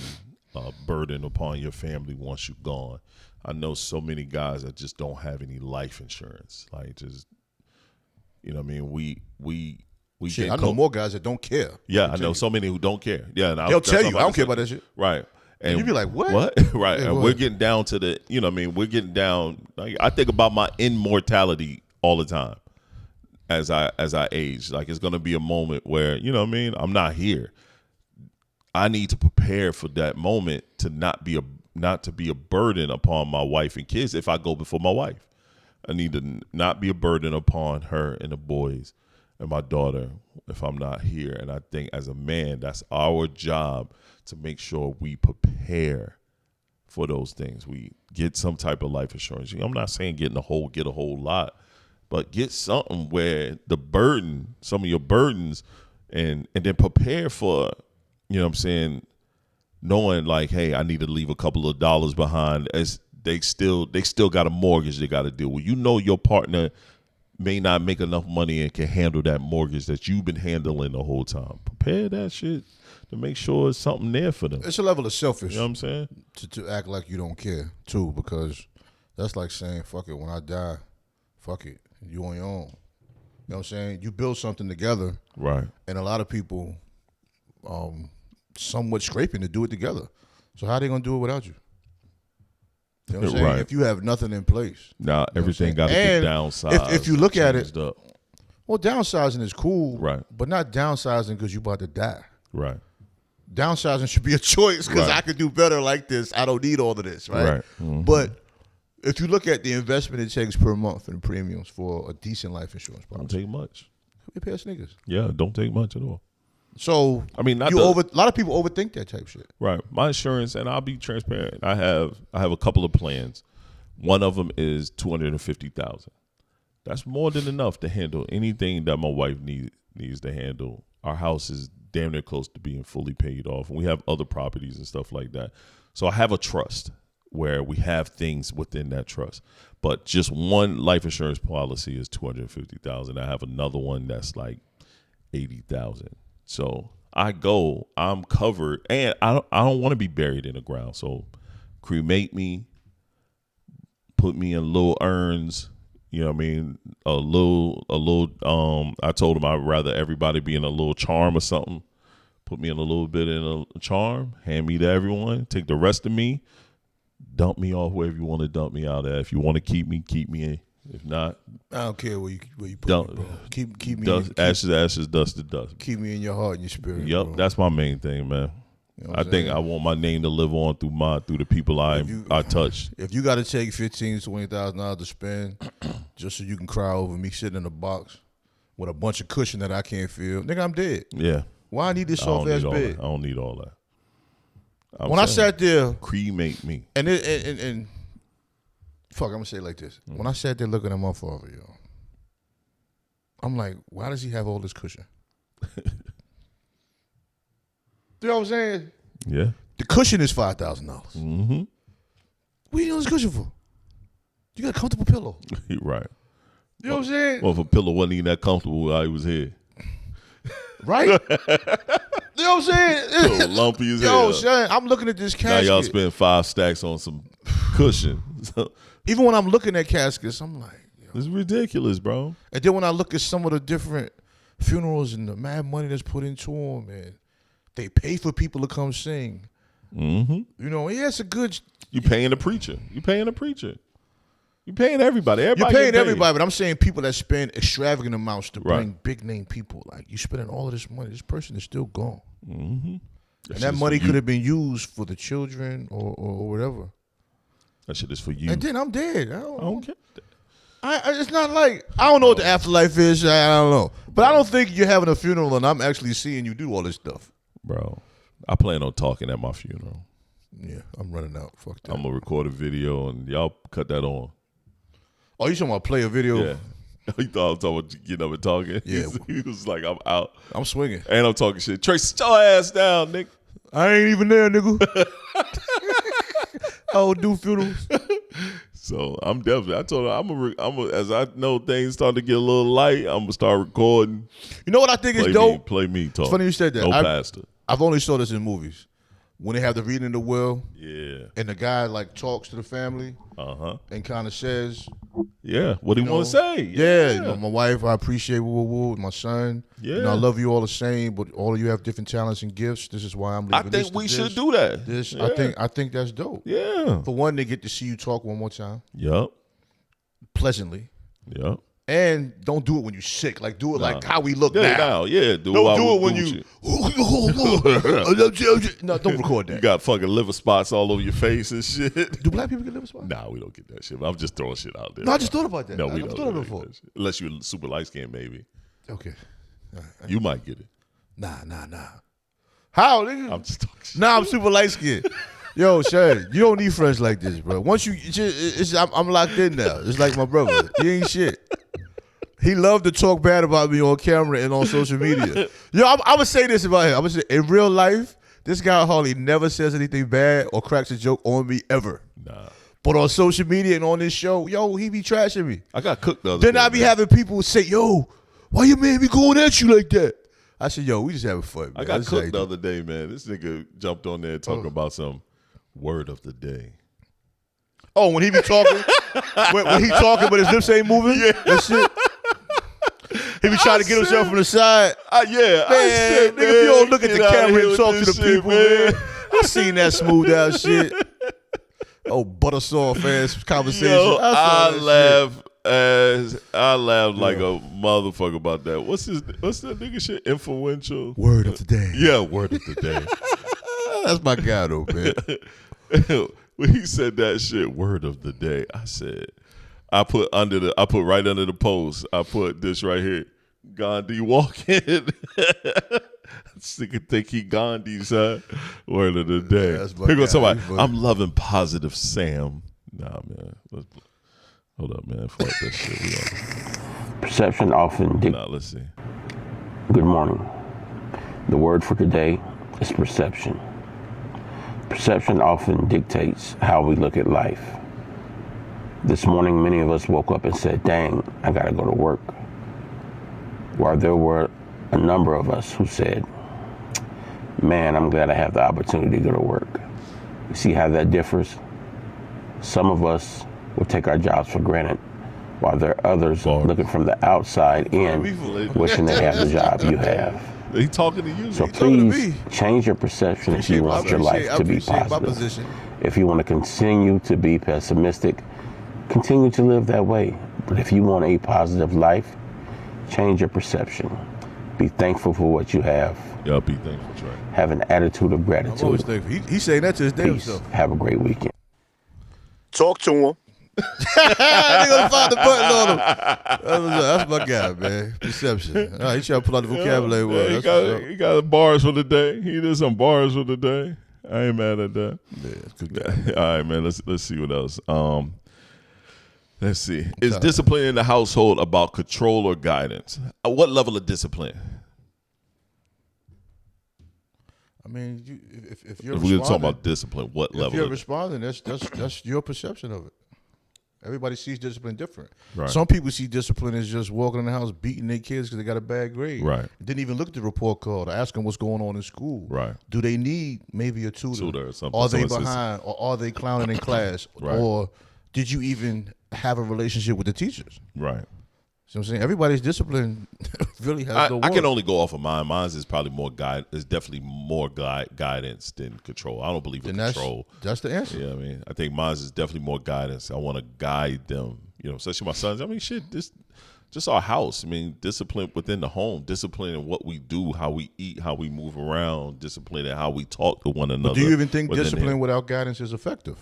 a burden upon your family once you're gone. I know so many guys that just don't have any life insurance. Like just, you know what I mean? We Shit, I know more guys that don't care. Yeah, I know so many who don't care. Yeah, and they'll tell you, I don't care about that shit. Right. And you'd be like, what? What? Right. Yeah, and we're getting down to the, you know what I mean? We're getting down. Like, I think about my immortality all the time as I age. Like, it's going to be a moment where, you know what I mean? I'm not here. I need to prepare for that moment to not to be a burden upon my wife and kids if I go before my wife. I need to not be a burden upon her and the boys and my daughter if I'm not here. And I think as a man, that's our job to make sure we prepare for those things. We get some type of life insurance. I'm not saying get a whole lot, but get something where some of your burdens, and then prepare for, you know what I'm saying, knowing like, hey, I need to leave a couple of dollars behind as they still got a mortgage they got to deal with. You know your partner may not make enough money and can handle that mortgage that you've been handling the whole time. Prepare that shit to make sure there's something there for them. It's a level of selfish. You know what I'm saying? To act like you don't care, too, because that's like saying, fuck it, when I die, fuck it, you on your own. You know what I'm saying? You build something together. Right. And a lot of people somewhat scraping to do it together. So how are they going to do it without you? You know what I'm saying? Right. If you have nothing in place. Now, everything got to get downsized. If you look at it, up. well, downsizing is cool, right? But not downsizing because you're about to die. Right. Downsizing should be a choice because I could do better like this. I don't need all of this, right? Right. Mm-hmm. But if you look at the investment it takes per month in premiums for a decent life insurance policy, don't take much. We pay sneakers. Yeah, don't take much at all. So I mean, a lot of people overthink that type of shit. Right. My insurance, and I'll be transparent. I have a couple of plans. One of them is $250,000. That's more than enough to handle anything that my wife needs to handle. Our house is damn near close to being fully paid off, and we have other properties and stuff like that. So I have a trust where we have things within that trust. But just one life insurance policy is $250,000. I have another one that's like $80,000. So I'm covered, and I don't want to be buried in the ground. So cremate me, put me in little urns, you know what I mean? A little, I told him I'd rather everybody be in a little charm or something. Put me in a little bit in a charm, hand me to everyone, take the rest of me, dump me off wherever you want to dump me out at. If you want to keep me in. If not, I don't care where you put me, bro. Keep me dust, ashes to ashes, dust to dust. Keep me in your heart and your spirit. Yep, bro. That's my main thing, man. You know I think I want my name to live on through the people I touched. If you got to take $15,000 to $20,000 to spend just so you can cry over me sitting in a box with a bunch of cushion that I can't feel, nigga, I'm dead. Yeah. Why I need this soft ass bed? I don't need all that. When I sat there, cremate me, and fuck, I'm gonna say it like this. When I sat there looking at my father, yo, I'm like, why does he have all this cushion? You know what I'm saying? Yeah. The cushion is $5,000. Mm-hmm. What are you doing this cushion for? You got a comfortable pillow. Right. You know what I'm saying? Well, if a pillow wasn't even that comfortable while he was here. Right? You know what I'm saying? Pillow lumpy as hell. Yo, son, I'm looking at this casket. Now y'all spend 5 stacks on some cushion. Even when I'm looking at caskets, I'm like, It's ridiculous, bro. and then when I look at some of the different funerals and the mad money that's put into them, man, they pay for people to come sing. Mm-hmm. You know, yeah, it's a good. You paying a preacher. You paying a preacher. You paying everybody. You're paying everybody, but I'm saying people that spend extravagant amounts to bring big name people. Like, you spending all of this money, this person is still gone. Mm-hmm. And that money could have been used for the children or whatever. That shit is for you. And then I'm dead. I don't care. It's not like, I don't know what the afterlife is. I don't know. But I don't think you're having a funeral and I'm actually seeing you do all this stuff. Bro, I plan on talking at my funeral. Yeah, I'm running out. Fuck that. I'm going to record a video and y'all cut that on. Oh, you talking about play a video? Yeah. He thought I was talking about getting up and talking. Yeah. He was like, I'm out. I'm swinging. And I'm talking shit. Trey, sit your ass down, nigga. I ain't even there, nigga. I don't do funerals. So I'm definitely. I told her as I know things start to get a little light, I'm gonna start recording. You know what I think is dope? Play me talk. It's funny you said that. No pastor. I've only saw this in movies. When they have the reading the will, yeah, and the guy like talks to the family, and kind of says, yeah, what he want to say, yeah, you know, my wife, I appreciate my son, yeah, you know, I love you all the same, but all of you have different talents and gifts. This is why I'm leaving. I think we should do that. I think that's dope. Yeah, for one, they get to see you talk one more time. Yep, pleasantly. Yep. And don't do it when you're sick. Like, do it like how we look now. Yeah, don't do it when you. No, don't record that. You got fucking liver spots all over your face and shit. Do black people get liver spots? Nah, we don't get that shit. I'm just throwing shit out there. No, I just thought about that. No, we I've don't. thought of it before. Unless you're super light skinned, maybe. Okay. You might get it. Nah. How, nigga? I'm just talking shit. Nah, I'm super light skinned. Yo, Shay, you don't need friends like this, bro. Once you, I'm locked in now. It's like my brother. He ain't shit. He loved to talk bad about me on camera and on social media. Yo, I'm gonna say this about him. I'm gonna say, in real life, this guy hardly never says anything bad or cracks a joke on me ever. Nah. But on social media and on this show, yo, he be trashing me. I got cooked the other day. Then I be having people say, yo, why your man be going at you like that? I said, yo, we just having fun, man. I got cooked the other day, man. This nigga jumped on there talking about some word of the day. Oh, when he be talking? when he talking but his lips ain't moving? Yeah. That shit. He be trying to get himself from the side. Yeah. Man, nigga, if you don't look at the camera and talk to the people, man. I seen that smooth out shit. Oh, butter soft ass conversation. Yo, I laugh like a motherfucker about that. What's that nigga shit? Influential. Word of the day. Yeah, word of the day. That's my guy though, man. When he said that shit, word of the day, I said, I put right under the post, I put this right here. Gandhi walking. This nigga think he Gandhi, son. Word of the day. Here goes somebody. I'm loving positive Sam. Nah, man. Hold up, man. Fuck that shit. Perception often let's see. Good morning. The word for today is perception. Perception often dictates how we look at life. This morning, many of us woke up and said, dang, I gotta go to work. While there were a number of us who said, man, I'm glad I have the opportunity to go to work. You see how that differs? Some of us will take our jobs for granted, while there are others looking from the outside in, wishing they have the job you have. He talking to you. So please change your perception if you want your life to be positive. If you want to continue to be pessimistic, continue to live that way. But if you want a positive life, change your perception. Be thankful for what you have. Yeah, be thankful, Trey. Have an attitude of gratitude. I'm always thankful. He's saying that to his damn self. Have a great weekend. Talk to him. Nigga found the button on him. That's my guy, man. Perception. He trying to pull out the vocabulary word. He got bars for the day. He did some bars for the day. I ain't mad at that. Yeah, it's good guy. All right, man. Let's see what else. Let's see. Is discipline in the household about control or guidance? What level of discipline? I mean, if you're if we're talking about discipline, what level? If you're responding, that's your perception of it. Everybody sees discipline different. Right. Some people see discipline as just walking in the house beating their kids because they got a bad grade. Right. Didn't even look at the report card or ask them what's going on in school. Right. Do they need maybe a tutor? Or something. Are they behind? Or are they clowning in class? Right. Or did you even have a relationship with the teachers? Right. So I'm saying everybody's discipline really has no work. I can only go off of mine. Mine's is probably more is definitely more guidance than control. I don't believe in control. That's the answer. Yeah, I mean, I think mine's is definitely more guidance. I want to guide them, especially my sons. I mean, this just our house. I mean, discipline within the home, discipline in what we do, how we eat, how we move around, discipline in how we talk to one another. But do you even think discipline without guidance is effective?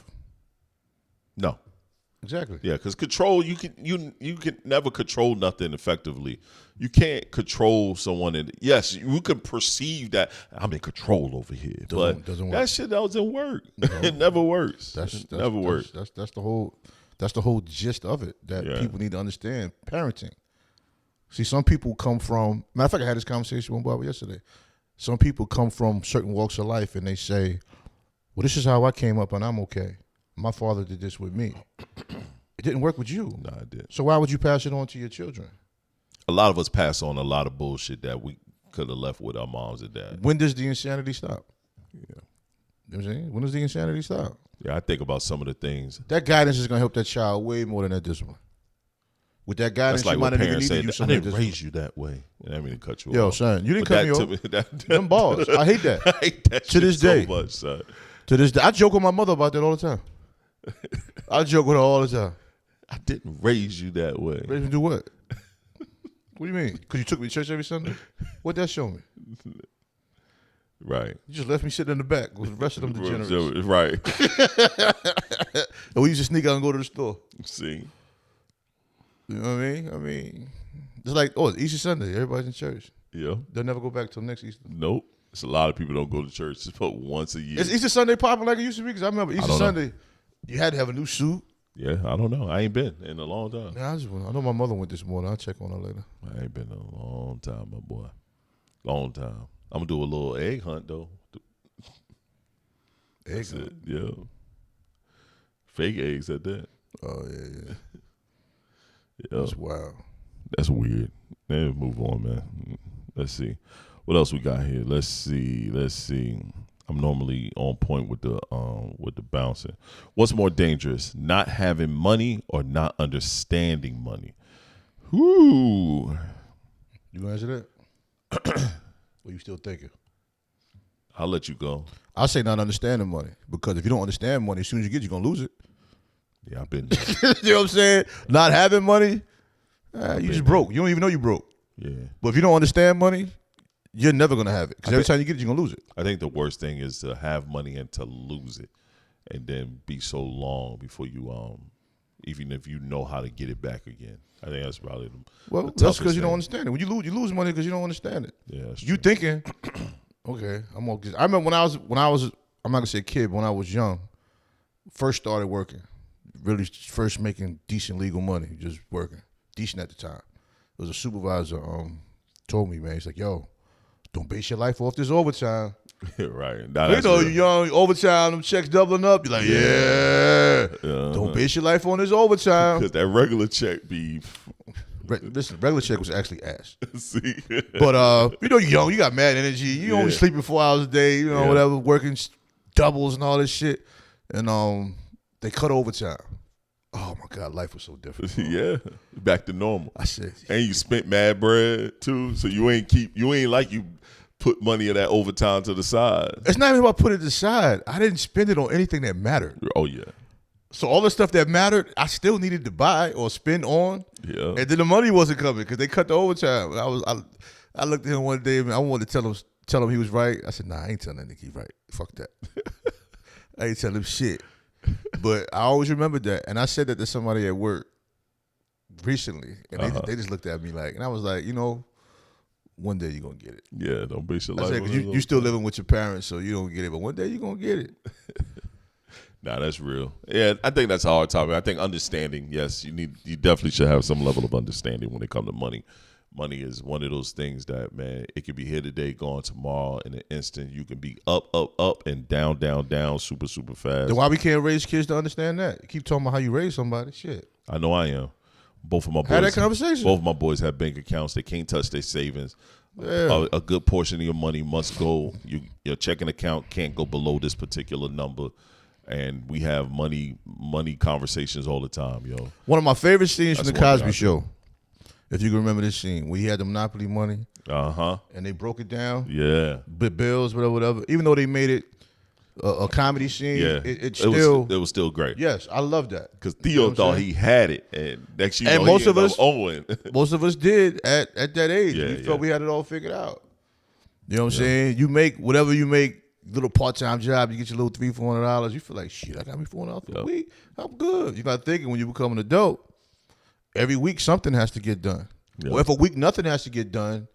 No. Exactly. Yeah, because control, you can never control nothing effectively. You can't control someone. Yes, you can perceive that I'm in control over here, but doesn't work. That shit doesn't work. No. It never works. It never works. That's the whole gist of it that people need to understand. Parenting. See, some people come from. Matter of fact, I had this conversation with Bob yesterday. Some people come from certain walks of life and they say, "Well, this is how I came up, and I'm okay. My father did this with me. It didn't work with you. No, it didn't. So why would you pass it on to your children?" A lot of us pass on a lot of bullshit that we could have left with our moms and dads. When does the insanity stop? Yeah. You know what I'm saying? When does the insanity stop? Yeah, I think about some of the things. That guidance is going to help that child way more than that discipline. With that guidance, that's like you might when not even need to use I some didn't raise you that way. And I mean to cut you Yo, off. son, you didn't cut me off. Them balls. I hate that. I hate that to this day. so much, son. To this day. I joke with my mother about that all the time. I joke with her all the time. I didn't raise you that way. Raise me do what? What do you mean? Because you took me to church every Sunday? What'd that show me? Right. You just left me sitting in the back with the rest of them degenerates. Right. And we used to sneak out and go to the store. See. You know what I mean? It's like, it's Easter Sunday. Everybody's in church. Yeah. They'll never go back till next Easter. Nope. It's a lot of people don't go to church. It's about once a year. Is Easter Sunday popping like it used to be? Because I remember Easter Sunday, you had to have a new suit. Yeah, I don't know. I ain't been in a long time. Yeah, I know my mother went this morning. I'll check on her later. I ain't been in a long time, my boy. Long time. I'm going to do a little egg hunt, though. Egg hunt? Yeah. Fake eggs at that. Oh, yeah. Yeah. That's wild. That's weird. Let's move on, man. Let's see. What else we got here? Let's see. I'm normally on point with the bouncing. What's more dangerous, not having money or not understanding money? Whoo. You gonna answer that? Or you still thinking? I'll let you go. I'll say not understanding money, because if you don't understand money, as soon as you get it, you're gonna lose it. Yeah, I've been you know what I'm saying? Not having money, you just broke. You don't even know you broke. Yeah. But if you don't understand money, you're never going to have it. Because every time you get it, you're going to lose it. I think the worst thing is to have money and to lose it and then be so long before you, even if you know how to get it back again. I think that's probably the that's because you don't understand it. When you lose money because you don't understand it. Yeah, that's you true. Thinking, okay, I'm okay. I remember when I was, I'm not going to say a kid, but when I was young, first started working, really first making decent legal money, just working, decent at the time. There was a supervisor told me, man, he's like, yo, don't base your life off this overtime. Right. You're young, overtime, them checks doubling up. You're like, yeah. Don't base your life on this overtime. Because that regular check be... Listen, regular check was actually ass. See? But, you're young, you got mad energy. You only sleeping 4 hours a day, whatever, working doubles and all this shit. And they cut overtime. Oh, my God, life was so different. Yeah. Back to normal. I said. And you spent mad bread, too. So you ain't like you put money of that overtime to the side. It's not even about putting it to the side. I didn't spend it on anything that mattered. Oh, yeah. So all the stuff that mattered, I still needed to buy or spend on. Yeah. And then the money wasn't coming because they cut the overtime. I looked at him one day and I wanted to tell him he was right. I said, nah, I ain't telling that nigga he's right. Fuck that. I ain't telling him shit. But I always remembered that. And I said that to somebody at work recently. And they just looked at me like, and I was like, one day you're going to get it. Yeah, don't base your life on it. You still living with your parents, so you don't get it. But one day you're going to get it. Nah, that's real. Yeah, I think that's a hard topic. I think understanding, yes, you definitely should have some level of understanding when it comes to money. Money is one of those things that, man, it could be here today, gone tomorrow in an instant. You can be up, up, up, and down, down, down, super, super fast. Then why we can't raise kids to understand that? You keep talking about how you raise somebody. Shit. I know I am. Both of my boys had that conversation. Both of my boys have bank accounts. They can't touch their savings. Yeah. A good portion of your money must go. Your checking account can't go below this particular number. And we have money conversations all the time, yo. One of my favorite scenes from the Cosby Show. If you can remember this scene, where he had the Monopoly money, and they broke it down, bills, whatever. Even though they made it a comedy scene, it was still great. Yes, I love that because Theo thought he had it, and next you know, most of us owing. Most of us did at that age. We felt we had it all figured out. You know what I'm saying? You make whatever you make, little part-time job, you get your little $300-$400. You feel like shit. I got me $400 for a week. I'm good. You got thinking when you become an adult. Every week something has to get done. Yeah. Well, if a week nothing has to get done,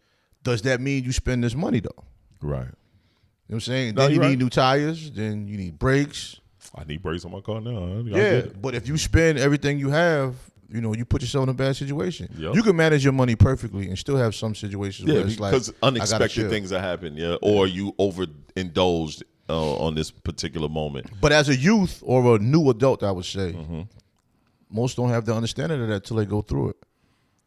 does that mean you spend this money though? Right. You know what I'm saying? Then you need new tires. Then you need brakes. I need brakes on my car now. But if you spend everything you have, you know, you put yourself in a bad situation. Yep. You can manage your money perfectly and still have some situations where it's like, because unexpected things that happen, or you overindulged on this particular moment. But as a youth or a new adult, I would say, most don't have the understanding of that till they go through it.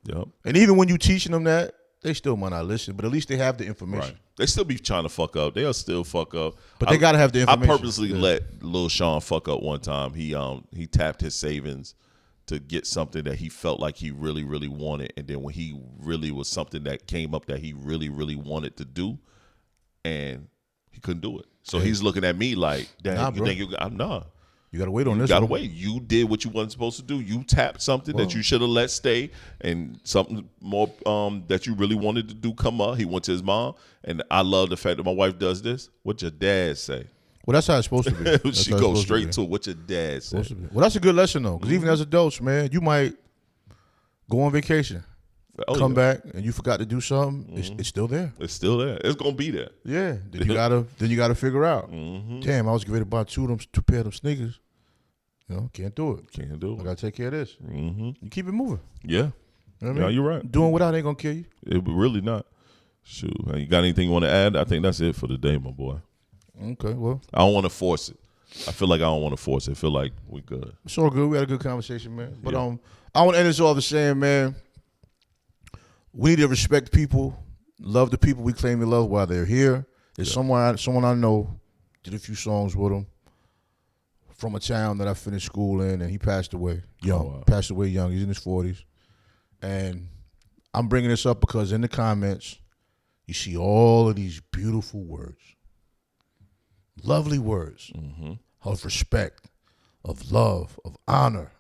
Yep. And even when you teaching them that, they still might not listen, but at least they have the information. Right. They still be trying to fuck up. They'll still fuck up. But they got to have the information. I purposely let Lil Sean fuck up one time. He tapped his savings to get something that he felt like he really, really wanted. And then when he really was something that came up that he really, really wanted to do, and he couldn't do it. So he's looking at me like, damn, you think you got to wait on this. You got to wait. You did what you wasn't supposed to do. You tapped something that you should have let stay, and something more that you really wanted to do come up. He went to his mom, and I love the fact that my wife does this. What your dad say? Well, that's how it's supposed to be. She goes straight to it. What your dad say? Well, that's a good lesson, though, because even as adults, man, you might go on vacation, come back, and you forgot to do something. It's still there. It's still there. It's gonna be there. Yeah. Then you gotta figure out. Damn, I was ready to buy two pair of them sneakers. You know, can't do it. Can't do it. I gotta take care of this. You keep it moving. Yeah. You know what I mean? Yeah, you're right. Doing without ain't gonna kill you. It really not. Shoot, you got anything you want to add? I think that's it for the day, my boy. Okay, well, I don't want to force it. I feel like I don't want to force it. I feel like we good. It's all good. We had a good conversation, man. But I want to end this off by saying, man, we need to respect people, love the people we claim we love while they're here. There's someone I know, did a few songs with him from a town that I finished school in, and he passed away young. Passed away young. He's in his 40s. And I'm bringing this up because in the comments, you see all of these beautiful words. Lovely words of respect, of love, of honor.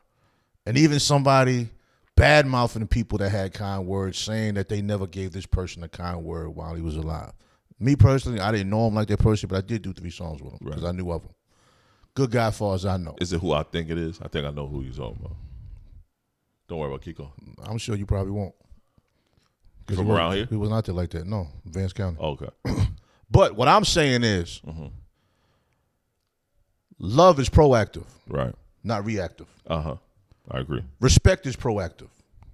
And even somebody bad-mouthing people that had kind words, saying that they never gave this person a kind word while he was alive. Me personally, I didn't know him like that person, but I did do 3 songs with him because I knew of him. Good guy as far as I know. Is it who I think it is? I think I know who you're talking about. Don't worry about Kiko. I'm sure you probably won't. From around here? He was not there like that. No, Vance County. Okay. But what I'm saying is, love is proactive. Right. Not reactive. I agree. Respect is proactive.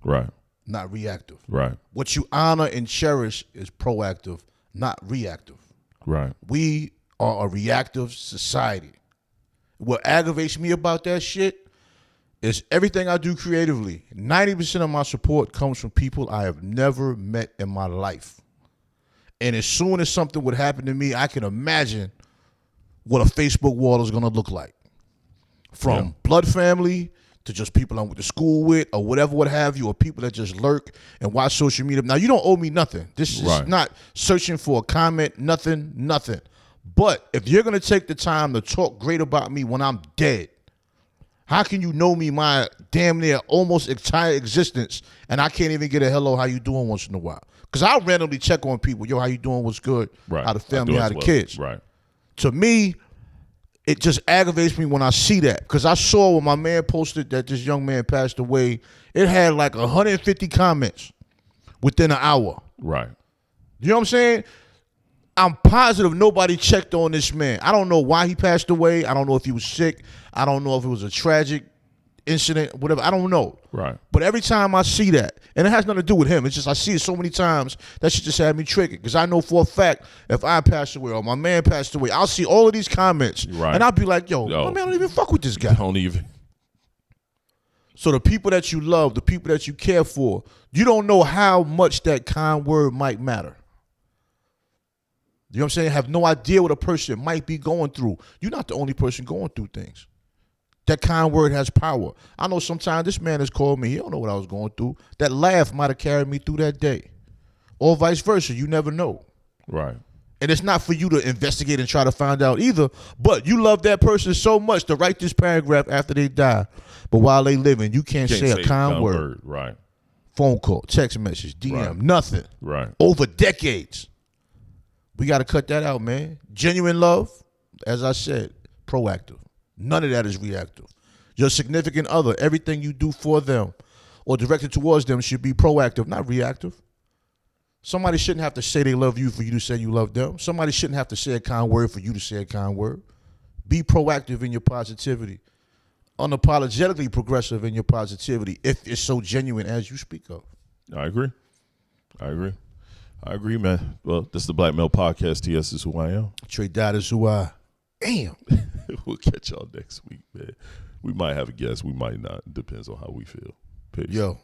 Right. Not reactive. Right. What you honor and cherish is proactive, not reactive. Right. We are a reactive society. What aggravates me about that shit is everything I do creatively. 90% of my support comes from people I have never met in my life. And as soon as something would happen to me, I can imagine what a Facebook wall is going to look like. From blood family to just people I went to school with or whatever, what have you, or people that just lurk and watch social media. Now, you don't owe me nothing. This is not searching for a comment, nothing. But if you're going to take the time to talk great about me when I'm dead, how can you know me my damn near almost entire existence and I can't even get a hello, how you doing once in a while? Because I'll randomly check on people. Yo, how you doing? What's good? Right. How the family, how the kids. Right. To me, it just aggravates me when I see that. Because I saw when my man posted that this young man passed away, it had like 150 comments within an hour. Right. You know what I'm saying? I'm positive nobody checked on this man. I don't know why he passed away. I don't know if he was sick. I don't know if it was a tragic incident, whatever. I don't know. Right. But every time I see that, and it has nothing to do with him, it's just I see it so many times that shit just had me triggered. Because I know for a fact, if I passed away or my man passed away, I'll see all of these comments, and I'll be like, yo, my man don't even fuck with this guy. Don't even. So the people that you love, the people that you care for, you don't know how much that kind word might matter. You know what I'm saying? Have no idea what a person might be going through. You're not the only person going through things. That kind word has power. I know sometimes this man has called me. He don't know what I was going through. That laugh might have carried me through that day. Or vice versa. You never know. Right. And it's not for you to investigate and try to find out either. But you love that person so much to write this paragraph after they die. But while they living, you can't say a kind word. Right. Phone call, text message, DM, right. Nothing. Right. Over decades. We got to cut that out, man. Genuine love, as I said, proactive. None of that is reactive. Your significant other, everything you do for them or directed towards them should be proactive, not reactive. Somebody shouldn't have to say they love you for you to say you love them. Somebody shouldn't have to say a kind word for you to say a kind word. Be proactive in your positivity. Unapologetically progressive in your positivity if it's so genuine as you speak of. I agree, man. Well, this is the Black Male Podcast. TS is who I am. Tre-Dot is who I am. We'll catch y'all next week, man. We might have a guest. We might not. Depends on how we feel. Peace. Yo.